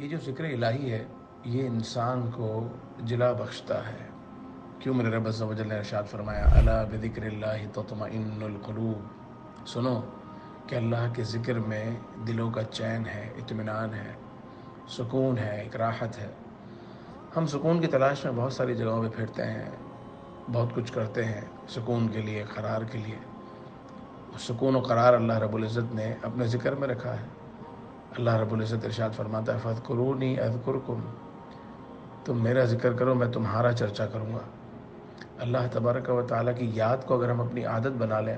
یہ جو ذکر الہی ہے یہ انسان کو جلا بخشتا ہے۔ کیوں میرے رب عز و جل نے ارشاد فرمایا الا بذکر اللہ تطمئن القلوب، سنو کہ اللہ کے ذکر میں دلوں کا چین ہے، اطمینان ہے، سکون ہے، ایک راحت ہے۔ ہم سکون کی تلاش میں بہت ساری جگہوں پہ پھرتے ہیں، بہت کچھ کرتے ہیں سکون کے لیے، قرار کے لیے۔ سکون و قرار اللہ رب العزت نے اپنے ذکر میں رکھا ہے۔ اللہ رب العزت ارشاد فرماتا ہے فاذکرونی اذکرکم، تم میرا ذکر کرو میں تمہارا چرچا کروں گا۔ اللہ تبارک و تعالیٰ کی یاد کو اگر ہم اپنی عادت بنا لیں،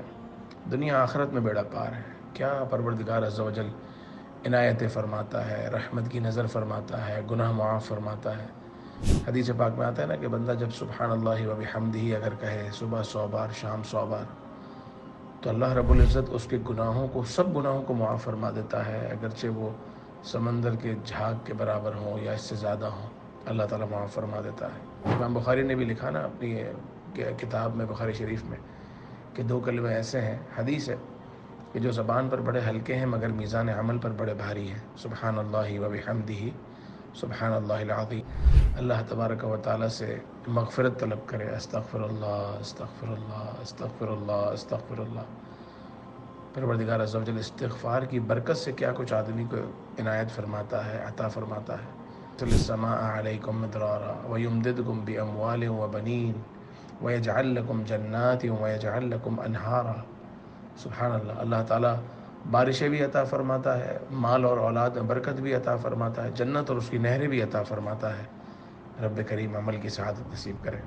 دنیا آخرت میں بیڑا پار ہے۔ کیا پروردگار عز و جل عنایتیں فرماتا ہے، رحمت کی نظر فرماتا ہے، گناہ معاف فرماتا ہے۔ حدیث پاک میں آتا ہے نا کہ بندہ جب سبحان اللہ و بحمدہ اگر کہے صبح 100 بار، شام 100 بار، تو اللہ رب العزت اس کے گناہوں کو، سب گناہوں کو معاف فرما دیتا ہے، اگرچہ وہ سمندر کے جھاگ کے برابر ہوں یا اس سے زیادہ ہوں، اللہ تعالیٰ معاف فرما دیتا ہے۔ امام بخاری نے بھی لکھا نا اپنی کتاب میں، بخاری شریف میں، کہ 2 کلمے ایسے ہیں، حدیث ہے، کہ جو زبان پر بڑے ہلکے ہیں مگر میزان عمل پر بڑے بھاری ہیں، سبحان اللہ و بحمدہ، سبحان اللہ العظیم۔ اللہ تبارک و تعالیٰ سے مغفرت طلب کرے، استغفر اللہ استغفر اللہ استغفر اللہ استغفر اللہ۔ پروردگار عز و جل استغفار کی برکت سے کیا کچھ آدمی کو عنایت فرماتا ہے، عطا فرماتا ہے۔ السماء علیکم مدرارا ویمددکم باموال وبنین ویجعل لکم جنات ویجعل لکم انہارا۔ سبحان اللہ، اللہ تعالیٰ بارشیں بھی عطا فرماتا ہے، مال اور اولاد میں برکت بھی عطا فرماتا ہے، جنت اور اس کی نہریں بھی عطا فرماتا ہے۔ رب کریم عمل کی سعادت نصیب کرے۔